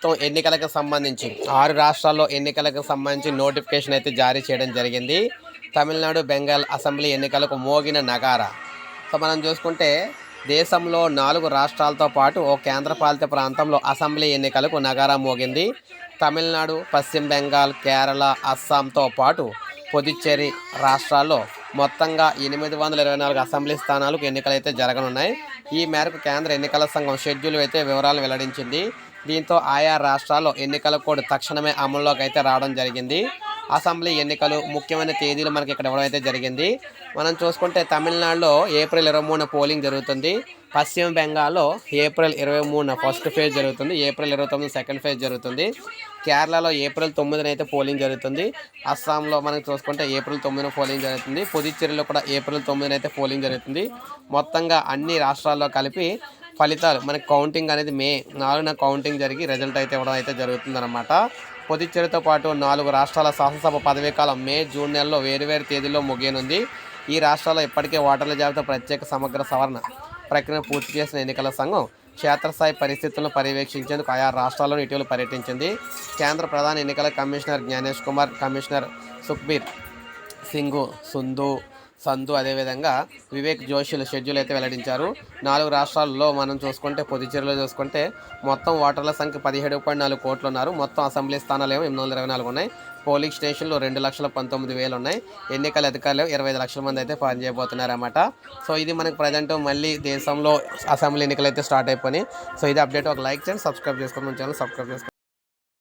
ప్రభుత్వం ఎన్నికలకు సంబంధించి 6 రాష్ట్రాల్లో ఎన్నికలకు సంబంధించి నోటిఫికేషన్ అయితే జారీ చేయడం జరిగింది. తమిళనాడు, బెంగాల్ అసెంబ్లీ ఎన్నికలకు మోగిన నగారా. సో మనం చూసుకుంటే దేశంలో 4 రాష్ట్రాలతో పాటు ఓ కేంద్రపాలిత ప్రాంతంలో అసెంబ్లీ ఎన్నికలకు నగారా మోగింది. తమిళనాడు, పశ్చిమ బెంగాల్, కేరళ, అస్సాంతో పాటు పుదుచ్చేరి రాష్ట్రాల్లో మొత్తంగా 824 అసెంబ్లీ స్థానాలకు ఎన్నికలు అయితే జరగనున్నాయి. ఈ మేరకు కేంద్ర ఎన్నికల సంఘం షెడ్యూల్ అయితే వివరాలు వెల్లడించింది. దీంతో ఆయా రాష్ట్రాల్లో ఎన్నికల కోడ్ తక్షణమే అమల్లోకి అయితే రావడం జరిగింది. అసెంబ్లీ ఎన్నికలు ముఖ్యమైన తేదీలు మనకి ఇక్కడ ఇవ్వడం అయితే జరిగింది. మనం చూసుకుంటే తమిళనాడులో ఏప్రిల్ 23న పోలింగ్ జరుగుతుంది. పశ్చిమ బెంగాల్లో ఏప్రిల్ 23న ఫస్ట్ ఫేజ్ జరుగుతుంది. ఏప్రిల్ 29న సెకండ్ ఫేజ్ జరుగుతుంది. కేరళలో ఏప్రిల్ 9న అయితే పోలింగ్ జరుగుతుంది. అస్సాంలో మనం చూసుకుంటే ఏప్రిల్ 9న పోలింగ్ జరుగుతుంది. పుదుచ్చేరిలో కూడా ఏప్రిల్ 9న అయితే పోలింగ్ జరుగుతుంది. మొత్తంగా అన్ని రాష్ట్రాల్లో కలిపి ఫలితాలు మనకి కౌంటింగ్ అనేది మే 4న కౌంటింగ్ జరిగి రిజల్ట్ అయితే ఇవ్వడం అయితే జరుగుతుందన్నమాట. పుదుచ్చేరితో పాటు 4 రాష్ట్రాల శాసనసభ పదవీకాలం మే, జూన్ నెలలో వేరువేరు తేదీల్లో ముగియనుంది. ఈ రాష్ట్రాల్లో ఇప్పటికే ఓటర్ల జాబితా ప్రత్యేక సమగ్ర సవరణ ప్రక్రియను పూర్తి చేసిన ఎన్నికల సంఘం క్షేత్రస్థాయి పరిస్థితులను పర్యవేక్షించేందుకు ఆయా రాష్ట్రాల్లోనూ ఇటీవల పర్యటించింది. కేంద్ర ప్రధాన ఎన్నికల కమిషనర్ జ్ఞానేష్ కుమార్, కమిషనర్ సుఖ్బీర్ సింగ్ సంధు అదేవిధంగా వివేక్ జోషిలు షెడ్యూల్ అయితే వెల్లడించారు. 4 రాష్ట్రాల్లో మనం చూసుకుంటే పుదుచ్చేరిలో చూసుకుంటే మొత్తం ఓటర్ల సంఖ్య 17.4 కోట్లు ఉన్నారు. మొత్తం అసెంబ్లీ స్థానాలు ఏమో 824 ఉన్నాయి. పోలింగ్ స్టేషన్లు 2,19,000 ఉన్నాయి. ఎన్నికల అధికారులు 25 లక్షల మంది అయితే పనిచేయబోతున్నారు అన్నమాట. సో ఇది మనకి ప్రజెంట్ మళ్ళీ దేశంలో అసెంబ్లీ ఎన్నికలు అయితే స్టార్ట్ అయిపోయినాయి. సో ఇది అప్డేట్. ఒక లైక్ చేయండి, సబ్స్క్రైబ్ చేసుకోండి, మన ఛానల్ సబ్స్క్రైబ్ చేసుకోండి.